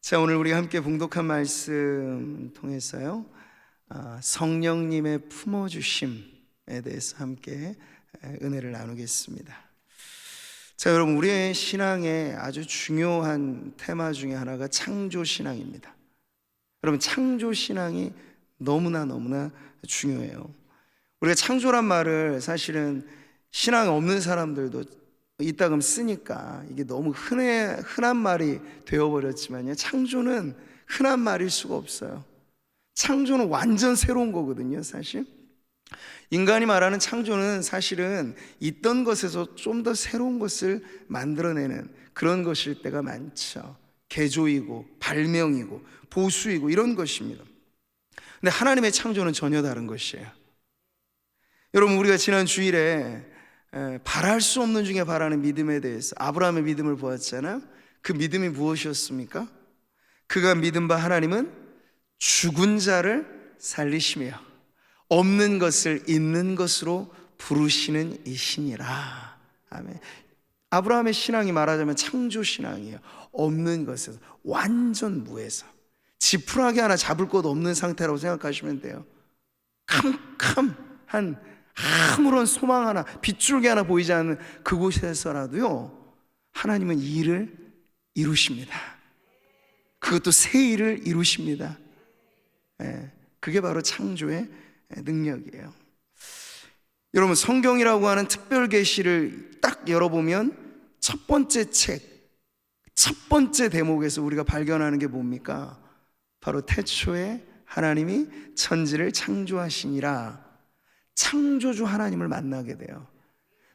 자, 오늘 우리가 함께 봉독한 말씀 통해서요, 성령님의 품어주심에 대해서 함께 은혜를 나누겠습니다. 자, 여러분, 우리의 신앙의 아주 중요한 테마 중에 하나가 창조신앙입니다. 여러분, 창조신앙이 너무나 중요해요. 우리가 창조란 말을 사실은 신앙이 없는 사람들도 이따금 쓰니까 이게 너무 흔한 말이 되어버렸지만요, 창조는 흔한 말일 수가 없어요. 창조는 완전 새로운 거거든요. 사실 인간이 말하는 창조는 사실은 있던 것에서 좀 더 새로운 것을 만들어내는 그런 것일 때가 많죠. 개조이고 발명이고 보수이고 이런 것입니다. 근데 하나님의 창조는 전혀 다른 것이에요. 여러분, 우리가 지난 주일에 바랄 수 없는 중에 바라는 믿음에 대해서 아브라함의 믿음을 보았잖아요. 그 믿음이 무엇이었습니까? 그가 믿은 바 하나님은 죽은 자를 살리시며 없는 것을 있는 것으로 부르시는 이시니라. 아멘. 아브라함의 신앙이 말하자면 창조신앙이에요. 없는 것에서, 완전 무에서, 지푸라기 하나 잡을 것 없는 상태라고 생각하시면 돼요. 캄캄한 아무런 소망 하나, 빗줄기 하나 보이지 않는 그곳에서라도요, 하나님은 이 일을 이루십니다. 그것도 새 일을 이루십니다. 그게 바로 창조의 능력이에요. 여러분, 성경이라고 하는 특별 계시를 딱 열어보면 첫 번째 책, 첫 번째 대목에서 우리가 발견하는 게 뭡니까? 바로 태초에 하나님이 천지를 창조하시니라. 창조주 하나님을 만나게 돼요.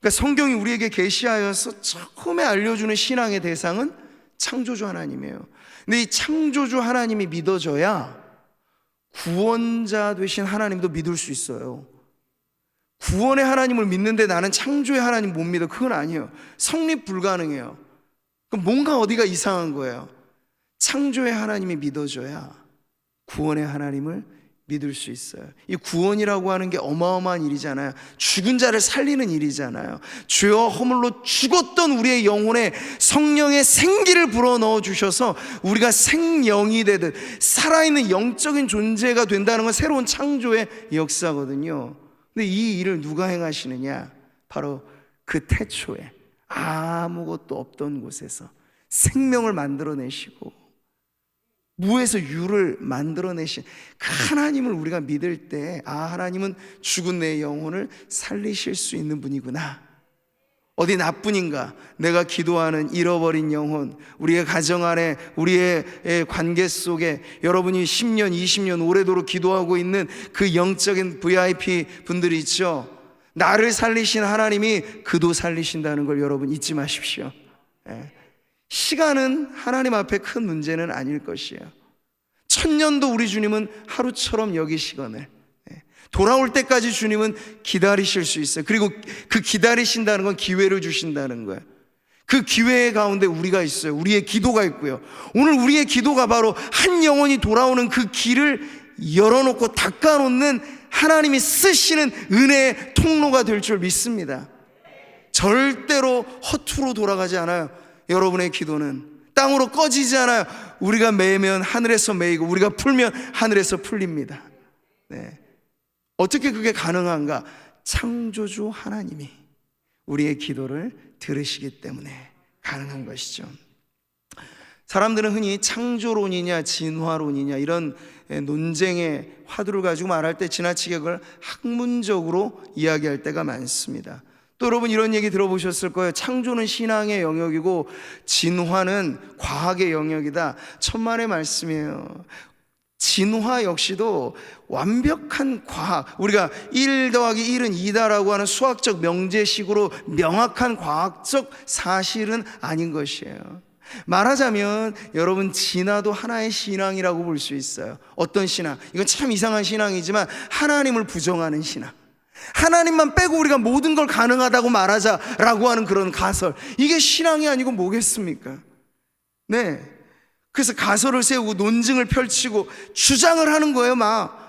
그러니까 성경이 우리에게 계시하여서 처음에 알려주는 신앙의 대상은 창조주 하나님이에요. 근데 이 창조주 하나님이 믿어져야 구원자 되신 하나님도 믿을 수 있어요. 구원의 하나님을 믿는데 나는 창조의 하나님 못 믿어, 그건 아니에요. 성립 불가능해요. 그럼 뭔가 어디가 이상한 거예요. 창조의 하나님이 믿어져야 구원의 하나님을 믿을 수 있어요. 이 구원이라고 하는 게 어마어마한 일이잖아요. 죽은 자를 살리는 일이잖아요. 죄와 허물로 죽었던 우리의 영혼에 성령의 생기를 불어넣어 주셔서 우리가 생명이 되듯 살아있는 영적인 존재가 된다는 건 새로운 창조의 역사거든요. 근데 이 일을 누가 행하시느냐? 바로 그 태초에 아무것도 없던 곳에서 생명을 만들어내시고 무에서 유를 만들어내신 그 하나님을 우리가 믿을 때, 하나님은 죽은 내 영혼을 살리실 수 있는 분이구나. 어디 나뿐인가? 내가 기도하는 잃어버린 영혼, 우리의 가정 안에, 우리의 관계 속에 여러분이 10년, 20년 오래도록 기도하고 있는 그 영적인 VIP 분들이 있죠. 나를 살리신 하나님이 그도 살리신다는 걸 여러분 잊지 마십시오. 시간은 하나님 앞에 큰 문제는 아닐 것이에요. 1000년도 우리 주님은 하루처럼 여기시거늘 돌아올 때까지 주님은 기다리실 수 있어요. 그리고 그 기다리신다는 건 기회를 주신다는 거예요. 그 기회 가운데 우리가 있어요. 우리의 기도가 있고요. 오늘 우리의 기도가 바로 한 영혼이 돌아오는 그 길을 열어놓고 닦아놓는 하나님이 쓰시는 은혜의 통로가 될 줄 믿습니다. 절대로 허투루 돌아가지 않아요. 여러분의 기도는 땅으로 꺼지지 않아요. 우리가 매면 하늘에서 매이고 우리가 풀면 하늘에서 풀립니다. 어떻게 그게 가능한가? 창조주 하나님이 우리의 기도를 들으시기 때문에 가능한 것이죠. 사람들은 흔히 창조론이냐 진화론이냐 이런 논쟁의 화두를 가지고 말할 때 지나치게 그걸 학문적으로 이야기할 때가 많습니다. 또 여러분 이런 얘기 들어보셨을 거예요. 창조는 신앙의 영역이고 진화는 과학의 영역이다. 천만의 말씀이에요. 진화 역시도 완벽한 과학, 우리가 1 더하기 1은 2다라고 하는 수학적 명제식으로 명확한 과학적 사실은 아닌 것이에요. 말하자면 여러분, 진화도 하나의 신앙이라고 볼 수 있어요. 어떤 신앙? 이건 참 이상한 신앙이지만 하나님을 부정하는 신앙, 하나님만 빼고 우리가 모든 걸 가능하다고 말하자라고 하는 그런 가설, 이게 신앙이 아니고 뭐겠습니까? 그래서 가설을 세우고 논증을 펼치고 주장을 하는 거예요. 막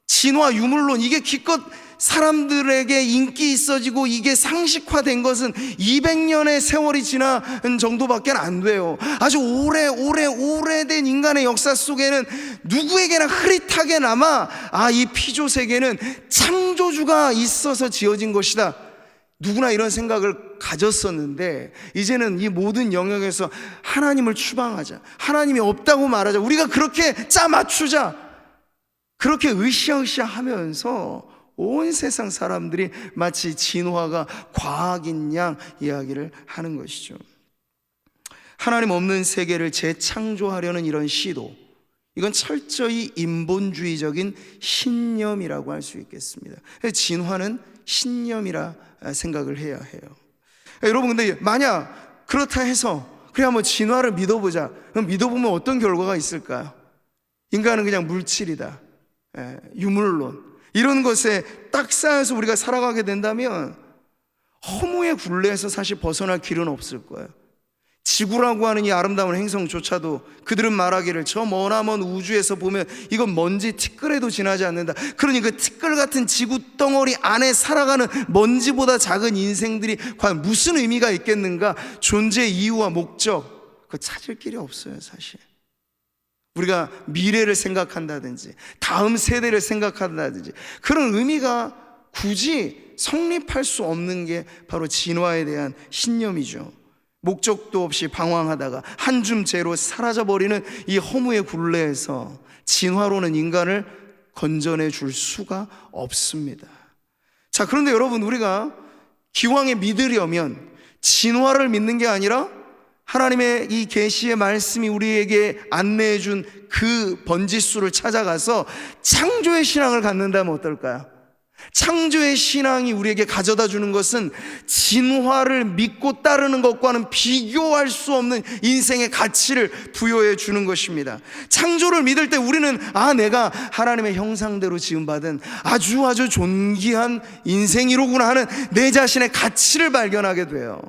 진화 유물론, 이게 기껏 사람들에게 인기 있어지고 이게 상식화된 것은 200년의 세월이 지난 정도밖에 안 돼요. 아주 오래된 인간의 역사 속에는 누구에게나 흐릿하게나마 이 피조 세계는 창조주가 있어서 지어진 것이다, 누구나 이런 생각을 가졌었는데, 이제는 이 모든 영역에서 하나님을 추방하자, 하나님이 없다고 말하자, 우리가 그렇게 짜맞추자, 그렇게 으쌰으쌰 하면서 온 세상 사람들이 마치 진화가 과학인 양 이야기를 하는 것이죠. 하나님 없는 세계를 재창조하려는 이런 시도, 이건 철저히 인본주의적인 신념이라고 할 수 있겠습니다. 진화는 신념이라 생각을 해야 해요. 여러분, 근데 만약 그렇다 해서 그래 한번 진화를 믿어보자, 그럼 믿어보면 어떤 결과가 있을까요? 인간은 그냥 물질이다, 유물론, 이런 것에 딱 쌓여서 우리가 살아가게 된다면 허무의 굴레에서 사실 벗어날 길은 없을 거예요. 지구라고 하는 이 아름다운 행성조차도 그들은 말하기를 저 머나먼 우주에서 보면 이건 먼지 티끌에도 지나지 않는다. 그러니 그 티끌 같은 지구 덩어리 안에 살아가는 먼지보다 작은 인생들이 과연 무슨 의미가 있겠는가? 존재의 이유와 목적, 그거 찾을 길이 없어요. 사실 우리가 미래를 생각한다든지 다음 세대를 생각한다든지 그런 의미가 굳이 성립할 수 없는 게 바로 진화에 대한 신념이죠. 목적도 없이 방황하다가 한 줌째로 사라져버리는 이 허무의 굴레에서 진화로는 인간을 건져내 줄 수가 없습니다. 자, 그런데 여러분, 우리가 기왕에 믿으려면 진화를 믿는 게 아니라 하나님의 이 계시의 말씀이 우리에게 안내해 준 그 번지수를 찾아가서 창조의 신앙을 갖는다면 어떨까요? 창조의 신앙이 우리에게 가져다 주는 것은 진화를 믿고 따르는 것과는 비교할 수 없는 인생의 가치를 부여해 주는 것입니다. 창조를 믿을 때 우리는 내가 하나님의 형상대로 지음받은 아주 존귀한 인생이로구나 하는 내 자신의 가치를 발견하게 돼요.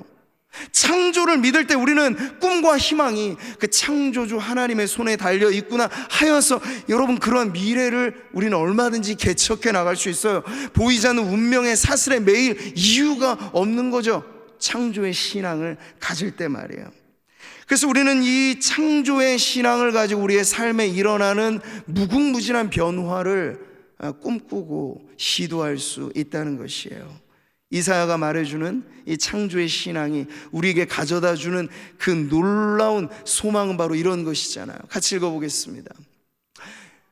창조를 믿을 때 우리는 꿈과 희망이 그 창조주 하나님의 손에 달려 있구나 하여서 여러분, 그러한 미래를 우리는 얼마든지 개척해 나갈 수 있어요. 보이지 않는 운명의 사슬에 매일 이유가 없는 거죠. 창조의 신앙을 가질 때 말이에요. 그래서 우리는 이 창조의 신앙을 가지고 우리의 삶에 일어나는 무궁무진한 변화를 꿈꾸고 시도할 수 있다는 것이에요. 이사야가 말해주는 이 창조의 신앙이 우리에게 가져다주는 그 놀라운 소망은 바로 이런 것이잖아요. 같이 읽어보겠습니다.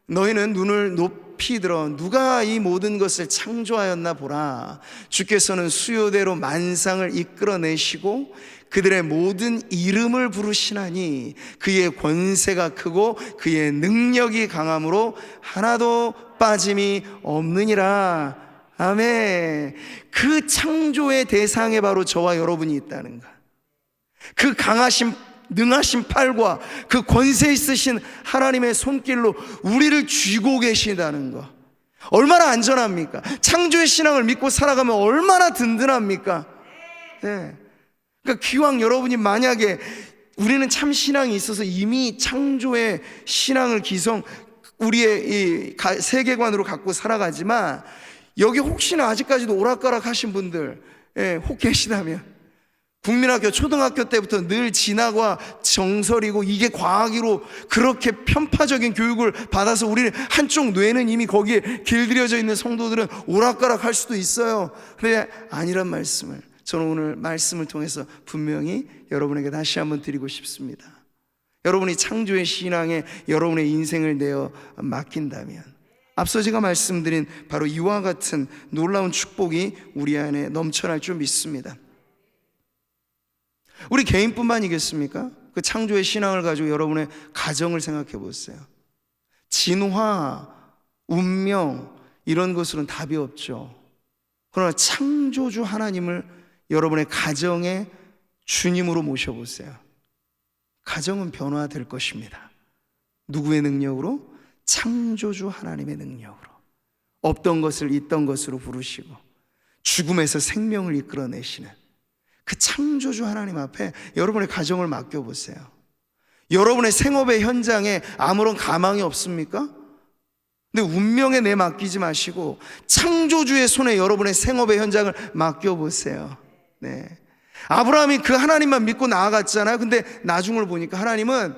너희는 눈을 높이 들어 누가 이 모든 것을 창조하였나 보라. 주께서는 수요대로 만상을 이끌어내시고 그들의 모든 이름을 부르시나니 그의 권세가 크고 그의 능력이 강함으로 하나도 빠짐이 없느니라. 아멘. 그 창조의 대상에 바로 저와 여러분이 있다는 것, 그 강하신 능하신 팔과 그 권세 있으신 하나님의 손길로 우리를 쥐고 계신다는 것, 얼마나 안전합니까? 창조의 신앙을 믿고 살아가면 얼마나 든든합니까? 네. 그러니까 기왕 여러분이 만약에 우리는 참 신앙이 있어서 이미 창조의 신앙을 우리의 이 세계관으로 갖고 살아가지만, 여기 혹시나 아직까지도 오락가락 하신 분들 혹 계시다면, 국민학교 초등학교 때부터 늘 진화가 정설이고 이게 과학이로 그렇게 편파적인 교육을 받아서 우리 한쪽 뇌는 이미 거기에 길들여져 있는 성도들은 오락가락 할 수도 있어요. 근데 아니란 말씀을 저는 오늘 말씀을 통해서 분명히 여러분에게 다시 한번 드리고 싶습니다. 여러분이 창조의 신앙에 여러분의 인생을 내어 맡긴다면 앞서 제가 말씀드린 바로 이와 같은 놀라운 축복이 우리 안에 넘쳐날 줄 믿습니다. 우리 개인뿐만이겠습니까? 그 창조의 신앙을 가지고 여러분의 가정을 생각해 보세요. 진화, 운명 이런 것으로는 답이 없죠. 그러나 창조주 하나님을 여러분의 가정의 주님으로 모셔보세요. 가정은 변화될 것입니다. 누구의 능력으로? 창조주 하나님의 능력으로. 없던 것을 있던 것으로 부르시고 죽음에서 생명을 이끌어내시는 그 창조주 하나님 앞에 여러분의 가정을 맡겨보세요. 여러분의 생업의 현장에 아무런 가망이 없습니까? 근데 운명에 내 맡기지 마시고 창조주의 손에 여러분의 생업의 현장을 맡겨보세요. 네. 아브라함이 그 하나님만 믿고 나아갔잖아요. 근데 나중을 보니까 하나님은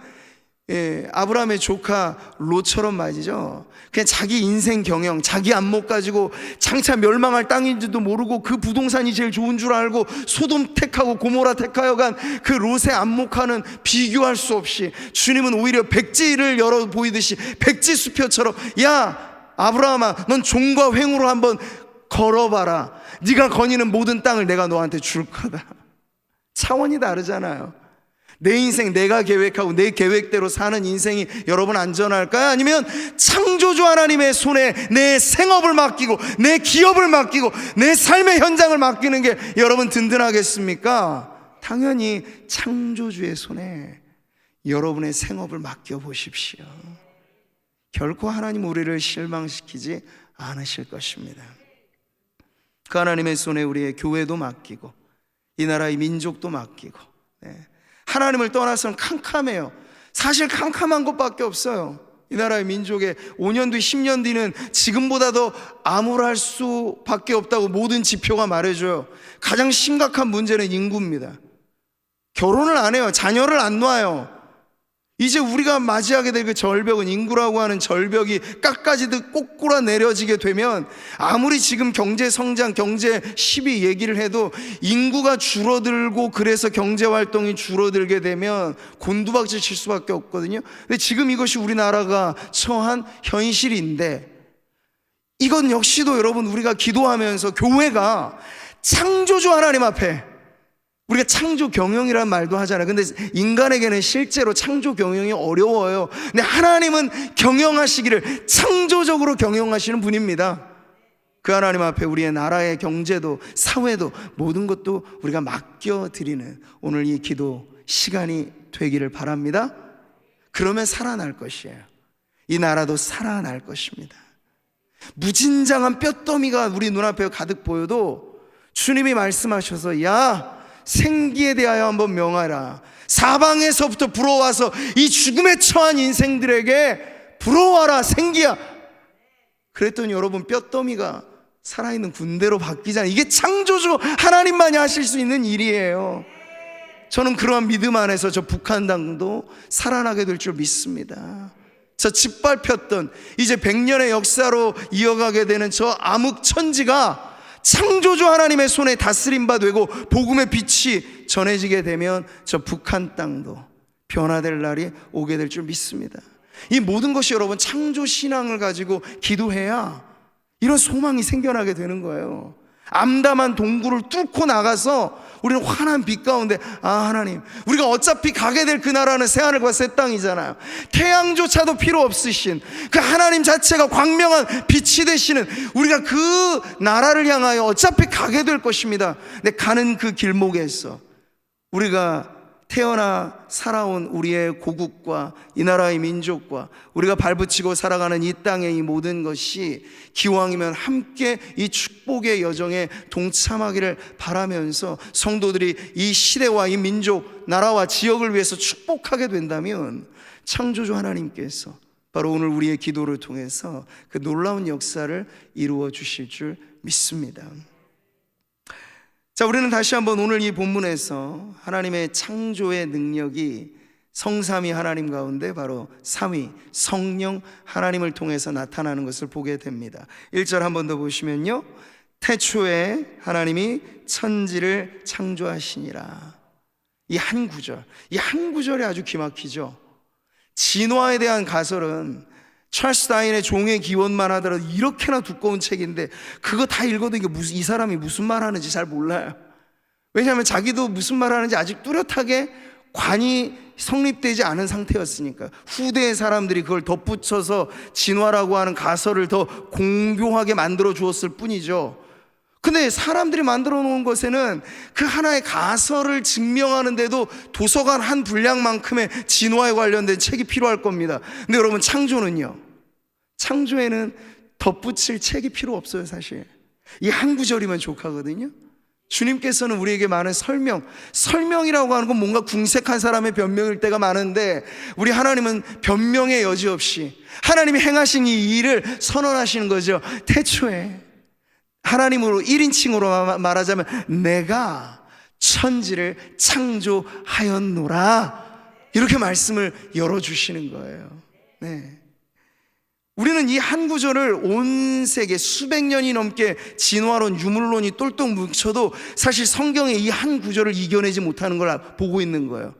아브라함의 조카 롯처럼 말이죠, 그냥 자기 인생 경영, 자기 안목 가지고 장차 멸망할 땅인지도 모르고 그 부동산이 제일 좋은 줄 알고 소돔 택하고 고모라 택하여 간 그 롯의 안목과는 비교할 수 없이 주님은 오히려 백지를 열어 보이듯이 백지 수표처럼, 야 아브라함아, 넌 종과 횡으로 한번 걸어봐라. 네가 거니는 모든 땅을 내가 너한테 줄 거다. 차원이 다르잖아요. 내 인생 내가 계획하고 내 계획대로 사는 인생이 여러분 안전할까요? 아니면 창조주 하나님의 손에 내 생업을 맡기고 내 기업을 맡기고 내 삶의 현장을 맡기는 게 여러분 든든하겠습니까? 당연히 창조주의 손에 여러분의 생업을 맡겨보십시오. 결코 하나님 우리를 실망시키지 않으실 것입니다. 그 하나님의 손에 우리의 교회도 맡기고 이 나라의 민족도 맡기고, 하나님을 떠나서는 캄캄해요. 사실 캄캄한 것밖에 없어요. 이 나라의 민족의 5년 뒤 10년 뒤는 지금보다 더 암울할 수밖에 없다고 모든 지표가 말해줘요. 가장 심각한 문제는 인구입니다. 결혼을 안 해요. 자녀를 안 낳아요. 이제 우리가 맞이하게 될 그 절벽은, 인구라고 하는 절벽이 깎아지듯 꼬꾸라 내려지게 되면, 아무리 지금 경제 성장, 경제 12 얘기를 해도 인구가 줄어들고 그래서 경제 활동이 줄어들게 되면 곤두박질 칠 수밖에 없거든요. 근데 지금 이것이 우리나라가 처한 현실인데, 이건 역시도 여러분 우리가 기도하면서 교회가 창조주 하나님 앞에, 우리가 창조 경영이라는 말도 하잖아요. 근데 인간에게는 실제로 창조 경영이 어려워요. 근데 하나님은 경영하시기를 창조적으로 경영하시는 분입니다. 그 하나님 앞에 우리의 나라의 경제도 사회도 모든 것도 우리가 맡겨드리는 오늘 이 기도 시간이 되기를 바랍니다. 그러면 살아날 것이에요. 이 나라도 살아날 것입니다. 무진장한 뼈더미가 우리 눈앞에 가득 보여도 주님이 말씀하셔서, 야 생기에 대하여 한번 명하라. 사방에서부터 불어와서 이 죽음에 처한 인생들에게 불어와라, 생기야. 그랬더니 여러분 뼈더미가 살아있는 군대로 바뀌잖아요. 이게 창조주 하나님만이 하실 수 있는 일이에요. 저는 그러한 믿음 안에서 저 북한 땅도 살아나게 될 줄 믿습니다. 저 짓밟혔던 이제 100년의 역사로 이어가게 되는 저 암흑천지가 창조주 하나님의 손에 다스림바 되고 복음의 빛이 전해지게 되면 저 북한 땅도 변화될 날이 오게 될 줄 믿습니다. 이 모든 것이 여러분 창조 신앙을 가지고 기도해야 이런 소망이 생겨나게 되는 거예요. 암담한 동굴을 뚫고 나가서 우리는 환한 빛 가운데, 아 하나님, 우리가 어차피 가게 될 그 나라는 새하늘과 새 땅이잖아요. 태양조차도 필요 없으신 그 하나님 자체가 광명한 빛이 되시는 우리가 그 나라를 향하여 어차피 가게 될 것입니다. 근데 가는 그 길목에서 우리가 태어나 살아온 우리의 고국과 이 나라의 민족과 우리가 발붙이고 살아가는 이 땅의 이 모든 것이 기왕이면 함께 이 축복의 여정에 동참하기를 바라면서 성도들이 이 시대와 이 민족, 나라와 지역을 위해서 축복하게 된다면 창조주 하나님께서 바로 오늘 우리의 기도를 통해서 그 놀라운 역사를 이루어 주실 줄 믿습니다. 자, 우리는 다시 한번 오늘 이 본문에서 하나님의 창조의 능력이 성삼위 하나님 가운데 바로 삼위 성령 하나님을 통해서 나타나는 것을 보게 됩니다. 1절 한 번 더 보시면요, 태초에 하나님이 천지를 창조하시니라. 이 한 구절이 아주 기막히죠. 진화에 대한 가설은 찰스 다윈의 종의 기원만 하더라도 이렇게나 두꺼운 책인데 그거 다 읽어도 이게 이 사람이 무슨 말 하는지 잘 몰라요. 왜냐하면 자기도 무슨 말 하는지 아직 뚜렷하게 관이 성립되지 않은 상태였으니까. 후대의 사람들이 그걸 덧붙여서 진화라고 하는 가설을 더 공교하게 만들어 주었을 뿐이죠. 근데 사람들이 만들어 놓은 것에는 그 하나의 가설을 증명하는데도 도서관 한 분량만큼의 진화에 관련된 책이 필요할 겁니다. 근데 여러분 창조는요, 창조에는 덧붙일 책이 필요 없어요. 사실 이 한 구절이면 족하거든요. 주님께서는 우리에게 많은 설명이라고 하는 건 뭔가 궁색한 사람의 변명일 때가 많은데, 우리 하나님은 변명의 여지 없이 하나님이 행하신 이 일을 선언하시는 거죠. 태초에 하나님으로 1인칭으로 말하자면 내가 천지를 창조하였노라, 이렇게 말씀을 열어주시는 거예요. 네. 우리는 이 한 구절을 온 세계 수백 년이 넘게 진화론, 유물론이 똘똘 뭉쳐도 사실 성경의 이 한 구절을 이겨내지 못하는 걸 보고 있는 거예요.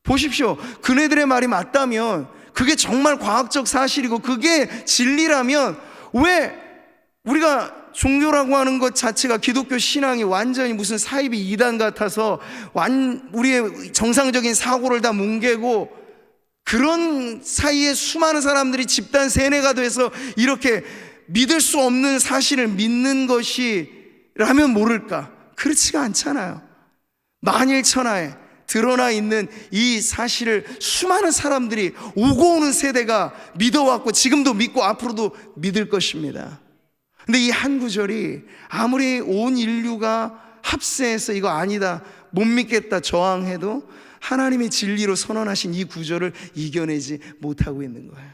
보십시오. 그네들의 말이 맞다면, 그게 정말 과학적 사실이고 그게 진리라면, 왜 우리가 종교라고 하는 것 자체가, 기독교 신앙이 완전히 무슨 사이비 이단 같아서 우리의 정상적인 사고를 다 뭉개고, 그런 사이에 수많은 사람들이 집단 세뇌가 돼서 이렇게 믿을 수 없는 사실을 믿는 것이라면 모를까? 그렇지가 않잖아요. 만일천하에 드러나 있는 이 사실을 수많은 사람들이 오고 오는 세대가 믿어왔고 지금도 믿고 앞으로도 믿을 것입니다. 근데 이 한 구절이 아무리 온 인류가 합세해서 이거 아니다, 못 믿겠다 저항해도 하나님의 진리로 선언하신 이 구절을 이겨내지 못하고 있는 거예요.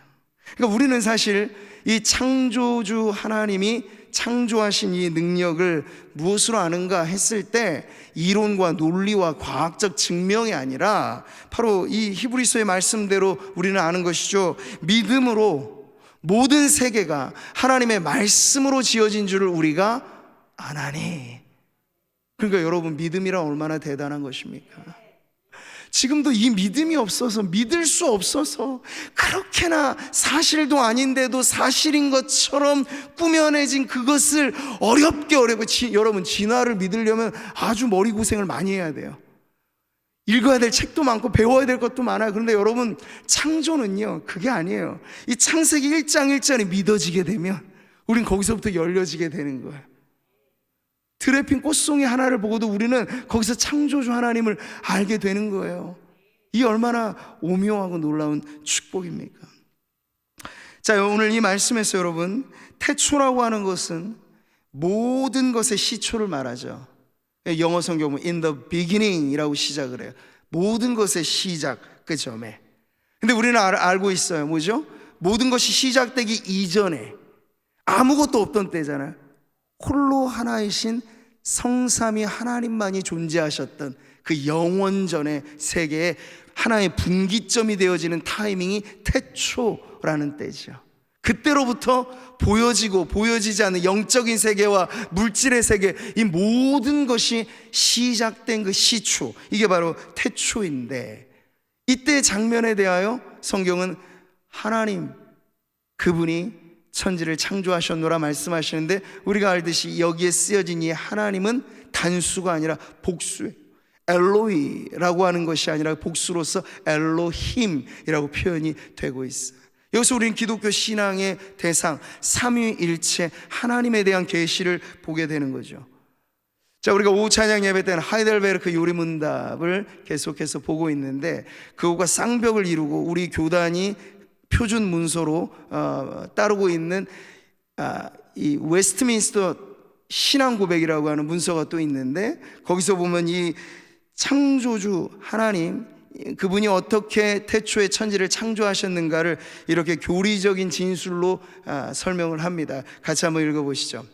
그러니까 우리는 사실 이 창조주 하나님이 창조하신 이 능력을 무엇으로 아는가 했을 때, 이론과 논리와 과학적 증명이 아니라 바로 이 히브리서의 말씀대로 우리는 아는 것이죠. 믿음으로 모든 세계가 하나님의 말씀으로 지어진 줄을 우리가 아나니. 그러니까 여러분, 믿음이란 얼마나 대단한 것입니까? 지금도 이 믿음이 없어서, 믿을 수 없어서, 그렇게나 사실도 아닌데도 사실인 것처럼 꾸며내진 그것을 어렵게 여러분, 진화를 믿으려면 아주 머리고생을 많이 해야 돼요. 읽어야 될 책도 많고 배워야 될 것도 많아요. 그런데 여러분, 창조는요, 그게 아니에요. 이 창세기 1장 1절이 믿어지게 되면 우린 거기서부터 열려지게 되는 거예요. 들에 핀 꽃송이 하나를 보고도 우리는 거기서 창조주 하나님을 알게 되는 거예요. 이 얼마나 오묘하고 놀라운 축복입니까? 자, 오늘 이 말씀에서 여러분, 태초라고 하는 것은 모든 것의 시초를 말하죠. 영어 성경은 in the beginning 이라고 시작을 해요. 모든 것의 시작, 그 점에. 근데 우리는 알고 있어요. 뭐죠? 모든 것이 시작되기 이전에 아무것도 없던 때잖아요. 홀로 하나이신 성삼위 하나님만이 존재하셨던 그 영원전의 세계에 하나의 분기점이 되어지는 타이밍이 태초라는 때죠. 그때로부터 보여지고 보여지지 않는 영적인 세계와 물질의 세계, 이 모든 것이 시작된 그 시초, 이게 바로 태초인데, 이때의 장면에 대하여 성경은 하나님, 그분이 천지를 창조하셨노라 말씀하시는데, 우리가 알듯이 여기에 쓰여진 이 하나님은 단수가 아니라 복수예요. 엘로이라고 하는 것이 아니라 복수로서 엘로힘이라고 표현이 되고 있어요. 여기서 우리는 기독교 신앙의 대상 삼위일체 하나님에 대한 계시를 보게 되는 거죠. 자, 우리가 오후 찬양 예배 때는 하이델베르크 요리문답을 계속해서 보고 있는데, 그거가 쌍벽을 이루고 우리 교단이 표준 문서로 따르고 있는 이 웨스트민스터 신앙 고백이라고 하는 문서가 또 있는데, 거기서 보면 이 창조주 하나님, 그분이 어떻게 태초에 천지를 창조하셨는가를 이렇게 교리적인 진술로 설명을 합니다. 같이 한번 읽어보시죠.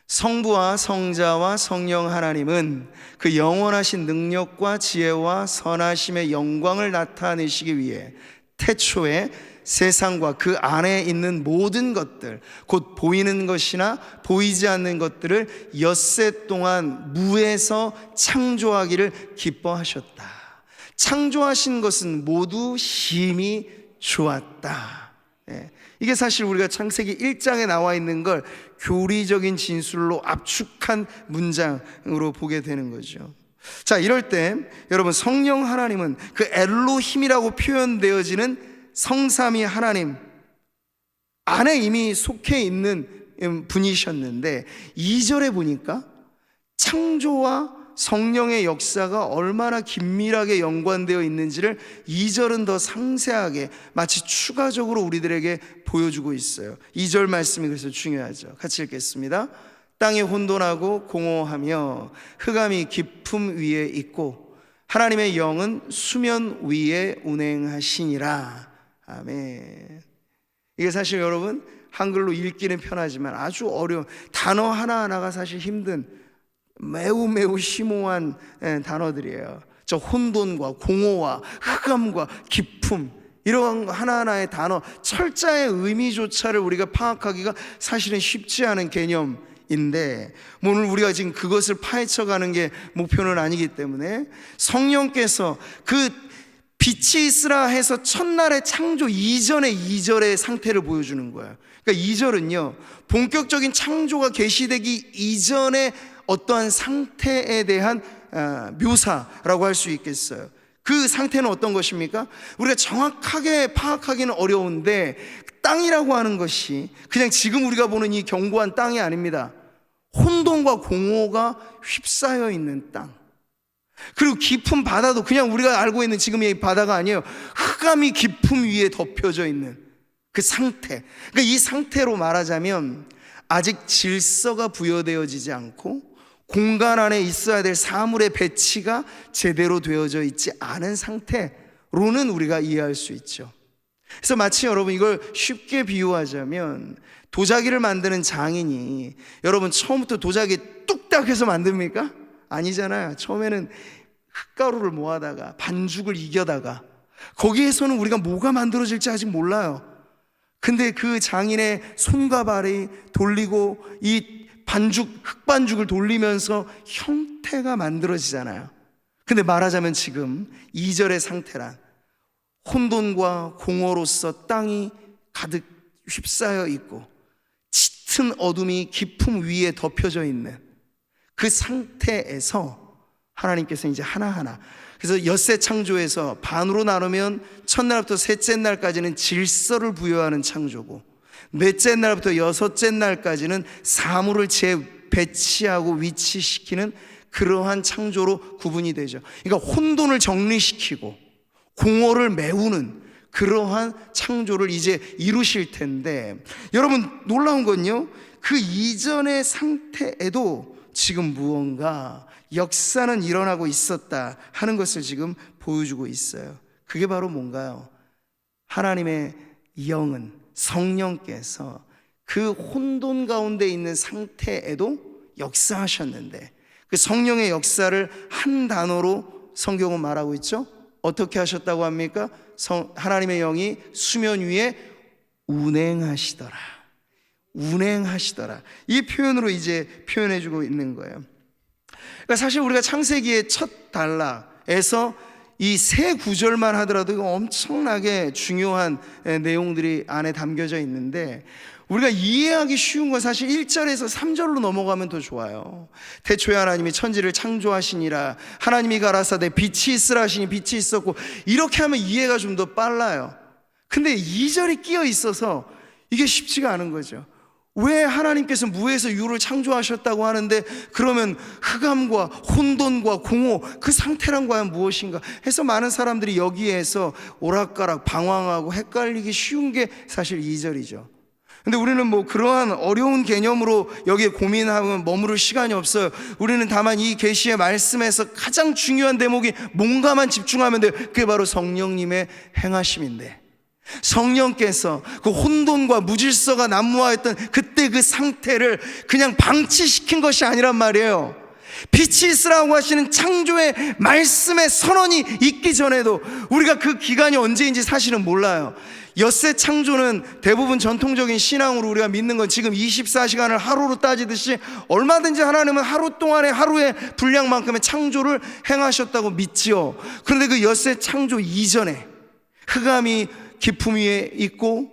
성부와 성자와 성령 하나님은 그 영원하신 능력과 지혜와 선하심의 영광을 나타내시기 위해 태초에 세상과 그 안에 있는 모든 것들, 곧 보이는 것이나 보이지 않는 것들을 엿새 동안 무에서 창조하기를 기뻐하셨다. 창조하신 것은 모두 심히 좋았다. 이게 사실 우리가 창세기 1장에 나와 있는 걸 교리적인 진술로 압축한 문장으로 보게 되는 거죠. 자, 이럴 때 여러분, 성령 하나님은 그 엘로힘이라고 표현되어지는 성삼위 하나님 안에 이미 속해 있는 분이셨는데, 2절에 보니까 창조와 성령의 역사가 얼마나 긴밀하게 연관되어 있는지를 2절은 더 상세하게 마치 추가적으로 우리들에게 보여주고 있어요. 2절 말씀이 그래서 중요하죠. 같이 읽겠습니다. 땅이 혼돈하고 공허하며 흑암이 깊음 위에 있고 하나님의 영은 수면 위에 운행하시니라. 아멘. 이게 사실 여러분 한글로 읽기는 편하지만 아주 어려운 단어 하나하나가 사실 힘든 매우 심오한 단어들이에요. 저 혼돈과 공허와 흑암과 깊음, 이런 하나하나의 단어 철자의 의미조차를 우리가 파악하기가 사실은 쉽지 않은 개념인데, 오늘 우리가 지금 그것을 파헤쳐가는 게 목표는 아니기 때문에 성령께서 그 빛이 있으라 해서 첫날의 창조 이전의 2절의 상태를 보여주는 거예요. 그러니까 2절은요 본격적인 창조가 계시되기 이전의 어떠한 상태에 대한 묘사라고 할 수 있겠어요. 그 상태는 어떤 것입니까? 우리가 정확하게 파악하기는 어려운데 땅이라고 하는 것이 그냥 지금 우리가 보는 이 견고한 땅이 아닙니다. 혼돈과 공허가 휩싸여 있는 땅, 그리고 깊은 바다도 그냥 우리가 알고 있는 지금의 바다가 아니에요. 흑암이 깊음 위에 덮여져 있는 그 상태. 그러니까 이 상태로 말하자면 아직 질서가 부여되어지지 않고 공간 안에 있어야 될 사물의 배치가 제대로 되어져 있지 않은 상태로는 우리가 이해할 수 있죠. 그래서 마치 여러분 이걸 쉽게 비유하자면 도자기를 만드는 장인이 여러분 처음부터 도자기 뚝딱 해서 만듭니까? 아니잖아요. 처음에는 흙가루를 모아다가 반죽을 이겨다가 거기에서는 우리가 뭐가 만들어질지 아직 몰라요. 근데 그 장인의 손과 발이 돌리고 이 흙반죽을 돌리면서 형태가 만들어지잖아요. 근데 말하자면 지금 2절의 상태란 혼돈과 공허로서 땅이 가득 휩싸여 있고 짙은 어둠이 깊음 위에 덮여져 있는 그 상태에서 하나님께서 이제 하나하나, 그래서 엿새 창조에서 반으로 나누면 첫날부터 셋째 날까지는 질서를 부여하는 창조고 넷째 날부터 여섯째 날까지는 사물을 재배치하고 위치시키는 그러한 창조로 구분이 되죠. 그러니까 혼돈을 정리시키고 공허를 메우는 그러한 창조를 이제 이루실 텐데, 여러분 놀라운 건요 그 이전의 상태에도 지금 무언가 역사는 일어나고 있었다 하는 것을 지금 보여주고 있어요. 그게 바로 뭔가요? 하나님의 영은, 성령께서 그 혼돈 가운데 있는 상태에도 역사하셨는데 그 성령의 역사를 한 단어로 성경은 말하고 있죠. 어떻게 하셨다고 합니까? 하나님의 영이 수면 위에 운행하시더라. 운행하시더라. 이 표현으로 이제 표현해주고 있는 거예요. 그러니까 사실 우리가 창세기의 첫 단락에서 이 세 구절만 하더라도 엄청나게 중요한 내용들이 안에 담겨져 있는데 우리가 이해하기 쉬운 건 사실 1절에서 3절로 넘어가면 더 좋아요. 태초에 하나님이 천지를 창조하시니라 하나님이 가라사대 빛이 있으라 하시니 빛이 있었고, 이렇게 하면 이해가 좀 더 빨라요. 근데 2절이 끼어 있어서 이게 쉽지가 않은 거죠. 왜 하나님께서 무에서 유를 창조하셨다고 하는데 그러면 흑암과 혼돈과 공허 그 상태란 과연 무엇인가 해서 많은 사람들이 여기에서 오락가락 방황하고 헷갈리기 쉬운 게 사실 2절이죠. 근데 우리는 뭐 그러한 어려운 개념으로 여기에 고민하면 머무를 시간이 없어요. 우리는 다만 이 계시의 말씀에서 가장 중요한 대목이 뭔가만 집중하면 돼요. 그게 바로 성령님의 행하심인데, 성령께서 그 혼돈과 무질서가 난무하였던 그때 그 상태를 그냥 방치시킨 것이 아니란 말이에요. 빛이 있으라고 하시는 창조의 말씀의 선언이 있기 전에도 우리가 그 기간이 언제인지 사실은 몰라요. 엿새 창조는 대부분 전통적인 신앙으로 우리가 믿는 건 지금 24시간을 하루로 따지듯이 얼마든지 하나님은 하루 동안에 하루의 분량만큼의 창조를 행하셨다고 믿지요. 그런데 그 엿새 창조 이전에 흑암이 깊음 위에 있고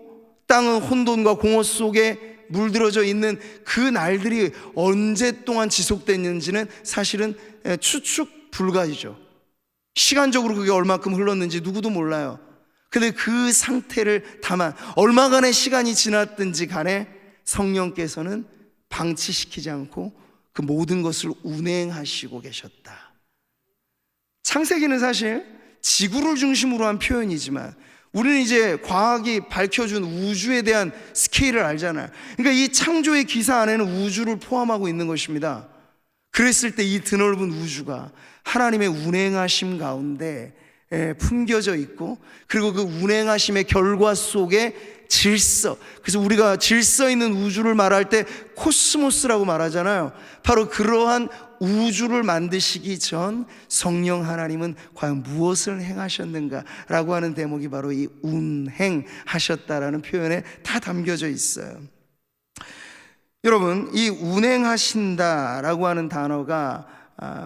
땅은 혼돈과 공허 속에 물들어져 있는 그 날들이 언제 동안 지속됐는지는 사실은 추측 불가이죠. 시간적으로 그게 얼마큼 흘렀는지 누구도 몰라요. 근데 그 상태를 다만 얼마간의 시간이 지났든지 간에 성령께서는 방치시키지 않고 그 모든 것을 운행하시고 계셨다. 창세기는 사실 지구를 중심으로 한 표현이지만 우리는 이제 과학이 밝혀준 우주에 대한 스케일을 알잖아요. 그러니까 이 창조의 기사 안에는 우주를 포함하고 있는 것입니다. 그랬을 때 이 드넓은 우주가 하나님의 운행하심 가운데 품겨져 있고, 그리고 그 운행하심의 결과 속에 질서, 그래서 우리가 질서 있는 우주를 말할 때 코스모스라고 말하잖아요. 바로 그러한 우주를 만드시기 전 성령 하나님은 과연 무엇을 행하셨는가라고 하는 대목이 바로 이 운행하셨다라는 표현에 다 담겨져 있어요. 여러분, 이 운행하신다라고 하는 단어가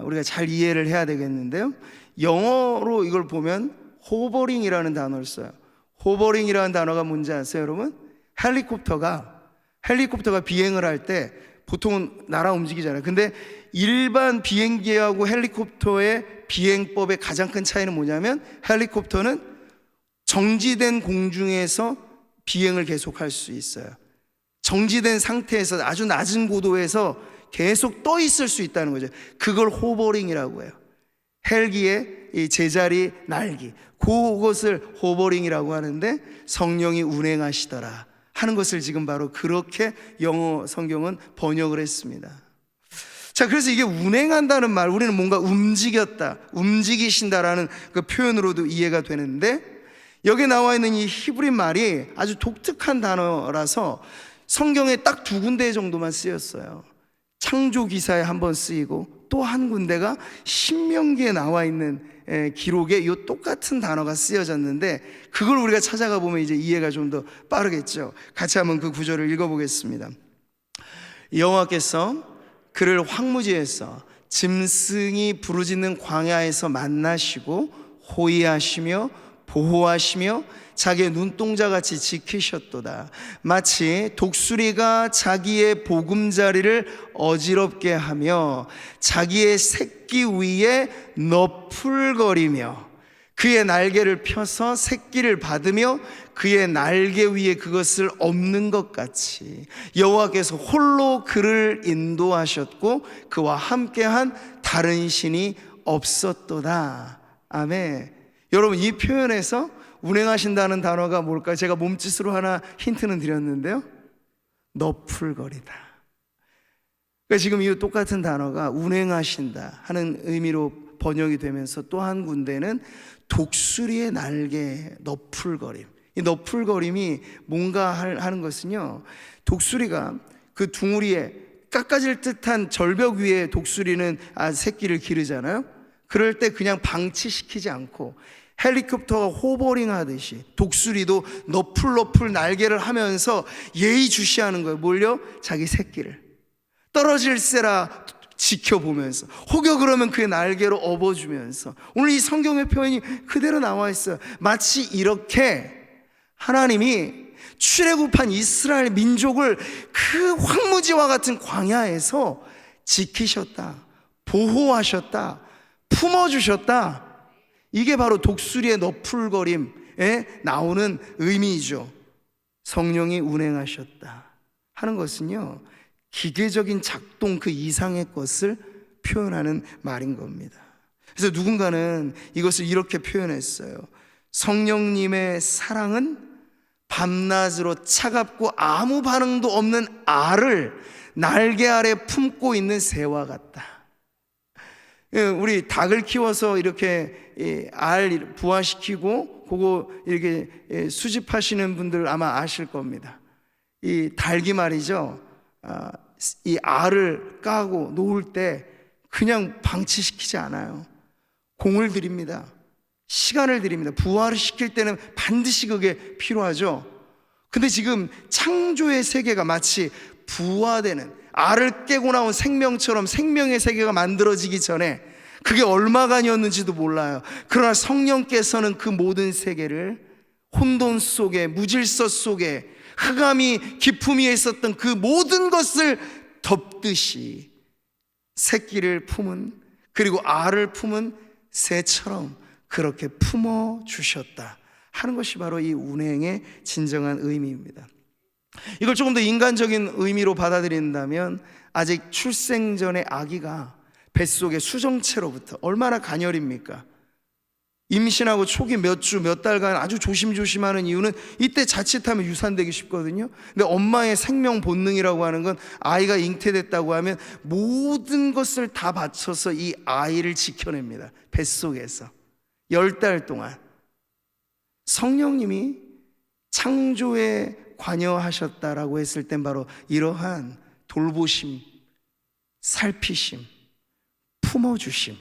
우리가 잘 이해를 해야 되겠는데요, 영어로 이걸 보면 호버링이라는 단어를 써요. 호버링이라는 단어가 뭔지 아세요, 여러분? 헬리콥터가 비행을 할 때 보통은 날아 움직이잖아요. 근데 일반 비행기하고 헬리콥터의 비행법의 가장 큰 차이는 뭐냐면, 헬리콥터는 정지된 공중에서 비행을 계속할 수 있어요. 정지된 상태에서 아주 낮은 고도에서 계속 떠 있을 수 있다는 거죠. 그걸 호버링이라고 해요. 헬기의 이 제자리 날기, 그것을 호버링이라고 하는데, 성령이 운행하시더라 하는 것을 지금 바로 그렇게 영어 성경은 번역을 했습니다. 자, 그래서 이게 운행한다는 말, 우리는 뭔가 움직였다, 움직이신다라는 그 표현으로도 이해가 되는데, 여기 나와 있는 이 히브리 말이 아주 독특한 단어라서 성경에 딱 2군데 정도만 쓰였어요. 창조기사에 한번 쓰이고, 또 한 군데가 신명기에 나와 있는 기록에 이 똑같은 단어가 쓰여졌는데, 그걸 우리가 찾아가 보면 이제 이해가 좀 더 빠르겠죠. 같이 한번 그 구절을 읽어보겠습니다. 여호와께서 그를 황무지에서 짐승이 부르짖는 광야에서 만나시고 호위하시며 보호하시며 자기의 눈동자같이 지키셨도다. 마치 독수리가 자기의 보금자리를 어지럽게 하며 자기의 새끼 위에 너풀거리며 그의 날개를 펴서 새끼를 받으며 그의 날개 위에 그것을 엎는 것 같이 여호와께서 홀로 그를 인도하셨고 그와 함께한 다른 신이 없었도다. 아멘. 여러분, 이 표현에서 운행하신다는 단어가 뭘까요? 제가 몸짓으로 하나 힌트는 드렸는데요, 너풀거리다. 그러니까 지금 이 똑같은 단어가 운행하신다 하는 의미로 번역이 되면서 또 한 군데는 독수리의 날개, 너풀거림. 이 너풀거림이 뭔가 하는 것은요, 독수리가 그 둥우리에 깎아질 듯한 절벽 위에 독수리는 새끼를 기르잖아요. 그럴 때 그냥 방치시키지 않고 헬리콥터가 호버링 하듯이 독수리도 너풀너풀 날개를 하면서 예의주시하는 거예요. 뭘요? 자기 새끼를 떨어질세라 지켜보면서, 혹여 그러면 그의 날개로 업어주면서. 오늘 이 성경의 표현이 그대로 나와 있어요. 마치 이렇게 하나님이 출애굽한 이스라엘 민족을 그 황무지와 같은 광야에서 지키셨다, 보호하셨다, 품어주셨다. 이게 바로 독수리의 너풀거림에 나오는 의미이죠. 성령이 운행하셨다 하는 것은요, 기계적인 작동 그 이상의 것을 표현하는 말인 겁니다. 그래서 누군가는 이것을 이렇게 표현했어요. 성령님의 사랑은 밤낮으로 차갑고 아무 반응도 없는 알을 날개 아래 품고 있는 새와 같다. 우리 닭을 키워서 이렇게 알 부화시키고 그거 이렇게 수집하시는 분들 아마 아실 겁니다. 이 닭이 말이죠, 이 알을 까고 놓을 때 그냥 방치시키지 않아요. 공을 들입니다. 시간을 들입니다. 부화를 시킬 때는 반드시 그게 필요하죠. 근데 지금 창조의 세계가 마치 부화되는, 알을 깨고 나온 생명처럼 생명의 세계가 만들어지기 전에 그게 얼마간이었는지도 몰라요. 그러나 성령께서는 그 모든 세계를 혼돈 속에, 무질서 속에, 흑암이 깊음 위에 있었던 그 모든 것을 덮듯이 새끼를 품은, 그리고 알을 품은 새처럼 그렇게 품어주셨다 하는 것이 바로 이 운행의 진정한 의미입니다. 이걸 조금 더 인간적인 의미로 받아들인다면, 아직 출생 전의 아기가 뱃속의 수정체로부터 얼마나 가녀립니까? 임신하고 초기 몇 주, 몇 달간 아주 조심조심하는 이유는 이때 자칫하면 유산되기 쉽거든요. 근데 엄마의 생명 본능이라고 하는 건 아이가 잉태됐다고 하면 모든 것을 다 바쳐서 이 아이를 지켜냅니다. 뱃속에서 10달 동안. 성령님이 창조에 관여하셨다라고 했을 땐 바로 이러한 돌보심, 살피심, 품어주심,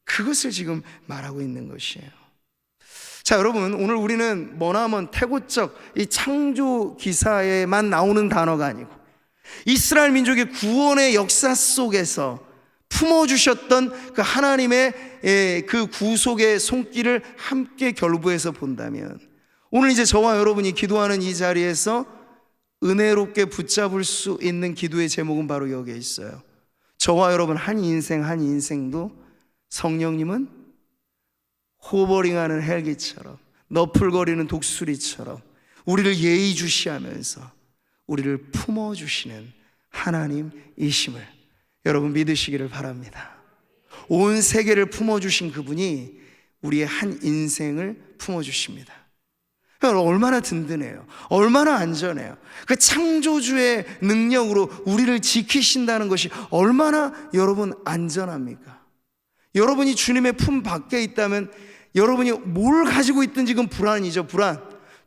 그것을 지금 말하고 있는 것이에요. 자, 여러분, 오늘 우리는 머나먼 태고적 이 창조 기사에만 나오는 단어가 아니고 이스라엘 민족의 구원의 역사 속에서 품어주셨던 그 하나님의 그 구속의 손길을 함께 결부해서 본다면, 오늘 이제 저와 여러분이 기도하는 이 자리에서 은혜롭게 붙잡을 수 있는 기도의 제목은 바로 여기에 있어요. 저와 여러분 한 인생 한 인생도 성령님은 호버링하는 헬기처럼, 너풀거리는 독수리처럼 우리를 예의주시하면서 우리를 품어주시는 하나님이심을 여러분 믿으시기를 바랍니다. 온 세계를 품어주신 그분이 우리의 한 인생을 품어주십니다. 얼마나 든든해요. 얼마나 안전해요. 그 창조주의 능력으로 우리를 지키신다는 것이 얼마나 여러분 안전합니까? 여러분이 주님의 품 밖에 있다면 여러분이 뭘 가지고 있든지 그건 불안이죠. 불안.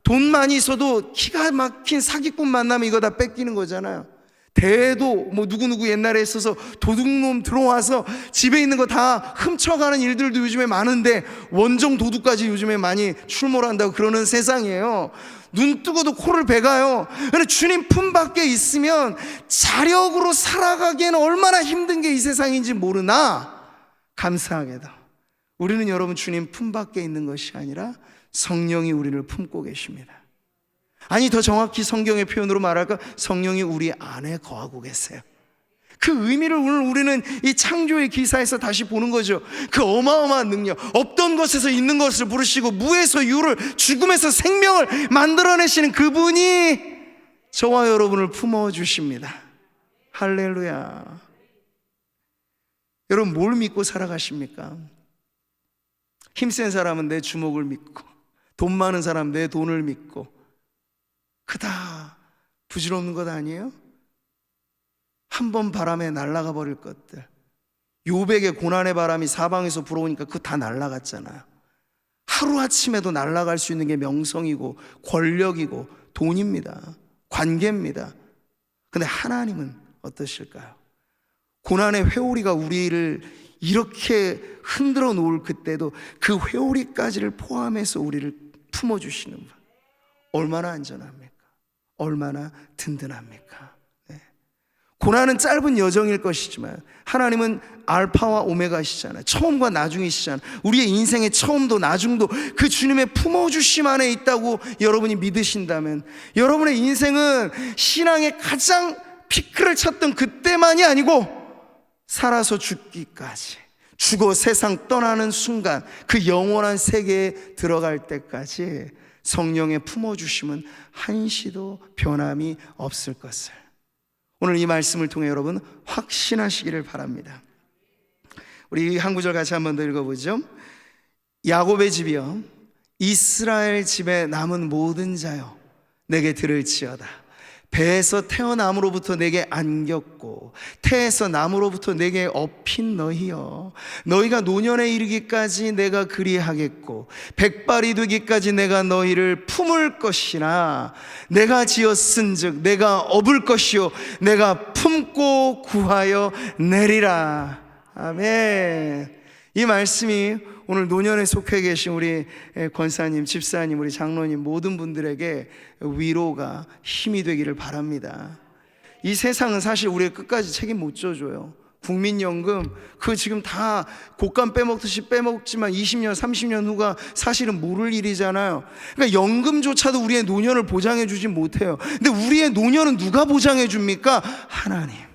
돈 많이 있어도 기가 막힌 사기꾼 만나면 이거 다 뺏기는 거잖아요. 대도 뭐 누구누구 옛날에 있어서 도둑놈 들어와서 집에 있는 거 다 훔쳐가는 일들도 요즘에 많은데 원정 도둑까지 요즘에 많이 출몰한다고 그러는 세상이에요. 눈 뜨고도 코를 베가요. 그런데 주님 품 밖에 있으면 자력으로 살아가기에는 얼마나 힘든 게 이 세상인지 모르나 감사하게도 우리는 여러분 주님 품 밖에 있는 것이 아니라 성령이 우리를 품고 계십니다. 아니, 더 정확히 성경의 표현으로 말할까? 성령이 우리 안에 거하고 계세요. 그 의미를 오늘 우리는 이 창조의 기사에서 다시 보는 거죠. 그 어마어마한 능력, 없던 것에서 있는 것을 부르시고 무에서 유를, 죽음에서 생명을 만들어내시는 그분이 저와 여러분을 품어주십니다. 할렐루야. 여러분, 뭘 믿고 살아가십니까? 힘센 사람은 내 주먹을 믿고, 돈 많은 사람은 내 돈을 믿고, 그다 부질없는 것 아니에요? 한 번 바람에 날아가 버릴 것들. 요백의 고난의 바람이 사방에서 불어오니까 그거 다 날아갔잖아요. 하루아침에도 날아갈 수 있는 게 명성이고 권력이고 돈입니다. 관계입니다. 근데 하나님은 어떠실까요? 고난의 회오리가 우리를 이렇게 흔들어 놓을 그때도 그 회오리까지를 포함해서 우리를 품어주시는 분, 얼마나 안전합니까? 얼마나 든든합니까? 네. 고난은 짧은 여정일 것이지만 하나님은 알파와 오메가시잖아요. 처음과 나중이시잖아요. 우리의 인생의 처음도 나중도 그 주님의 품어주심 안에 있다고 여러분이 믿으신다면 여러분의 인생은 신앙의 가장 피크를 쳤던 그때만이 아니고 살아서 죽기까지, 죽어 세상 떠나는 순간, 그 영원한 세계에 들어갈 때까지 성령의 품어주심은 한시도 변함이 없을 것을 오늘 이 말씀을 통해 여러분 확신하시기를 바랍니다. 우리 한 구절 같이 한 번 더 읽어보죠. 야곱의 집이여, 이스라엘 집에 남은 모든 자여, 내게 들을지어다. 배에서 태어남으로부터 내게 안겼고 태에서 남으로부터 내게 업힌 너희여, 너희가 노년에 이르기까지 내가 그리하겠고 백발이 되기까지 내가 너희를 품을 것이나 내가 지었은즉 내가 업을 것이요 내가 품고 구하여 내리라. 아멘. 이 말씀이 오늘 노년에 속해 계신 우리 권사님, 집사님, 우리 장로님 모든 분들에게 위로가 힘이 되기를 바랍니다. 이 세상은 사실 우리의 끝까지 책임 못 져줘요. 국민연금 그 지금 다 곶감 빼먹듯이 빼먹지만 20년 30년 후가 사실은 모를 일이잖아요. 그러니까 연금조차도 우리의 노년을 보장해 주지 못해요. 근데 우리의 노년은 누가 보장해 줍니까? 하나님.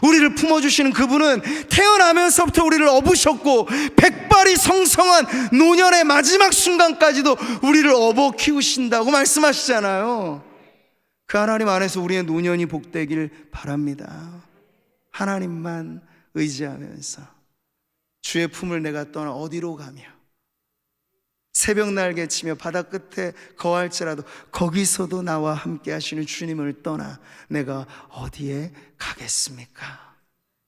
우리를 품어주시는 그분은 태어나면서부터 우리를 업으셨고 백발이 성성한 노년의 마지막 순간까지도 우리를 업어 키우신다고 말씀하시잖아요. 그 하나님 안에서 우리의 노년이 복되길 바랍니다. 하나님만 의지하면서 주의 품을 내가 떠나 어디로 가며 새벽 날개 치며 바다 끝에 거할지라도 거기서도 나와 함께 하시는 주님을 떠나 내가 어디에 가겠습니까?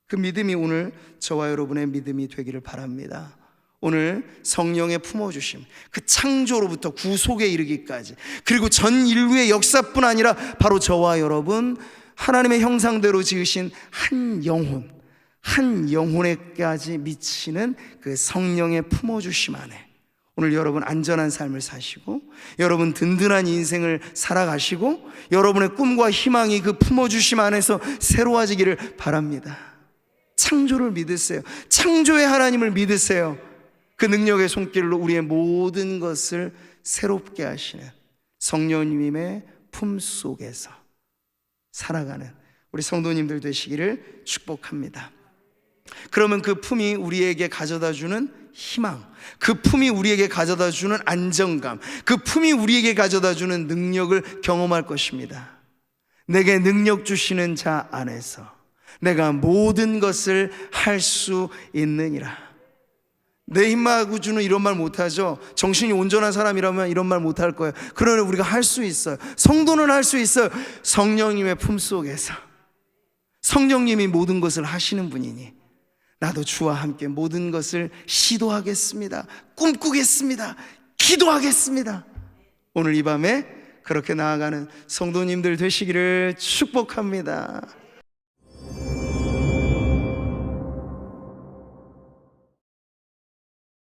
그 믿음이 오늘 저와 여러분의 믿음이 되기를 바랍니다. 오늘 성령의 품어주심, 그 창조로부터 구속에 이르기까지, 그리고 전 인류의 역사뿐 아니라 바로 저와 여러분 하나님의 형상대로 지으신 한 영혼에까지 미치는 그 성령의 품어주심 안에 오늘 여러분 안전한 삶을 사시고, 여러분 든든한 인생을 살아가시고, 여러분의 꿈과 희망이 그 품어주심 안에서 새로워지기를 바랍니다. 창조를 믿으세요. 창조의 하나님을 믿으세요. 그 능력의 손길로 우리의 모든 것을 새롭게 하시는 성령님의 품 속에서 살아가는 우리 성도님들 되시기를 축복합니다. 그러면 그 품이 우리에게 가져다주는 희망, 그 품이 우리에게 가져다주는 안정감, 그 품이 우리에게 가져다주는 능력을 경험할 것입니다. 내게 능력 주시는 자 안에서 내가 모든 것을 할 수 있느니라. 내 힘하고 주는 이런 말 못하죠. 정신이 온전한 사람이라면 이런 말 못할 거예요. 그러나 우리가 할 수 있어요. 성도는 할 수 있어요. 성령님의 품속에서 성령님이 모든 것을 하시는 분이니 나도 주와 함께 모든 것을 시도하겠습니다. 꿈꾸겠습니다. 기도하겠습니다. 오늘 이 밤에 그렇게 나아가는 성도님들 되시기를 축복합니다.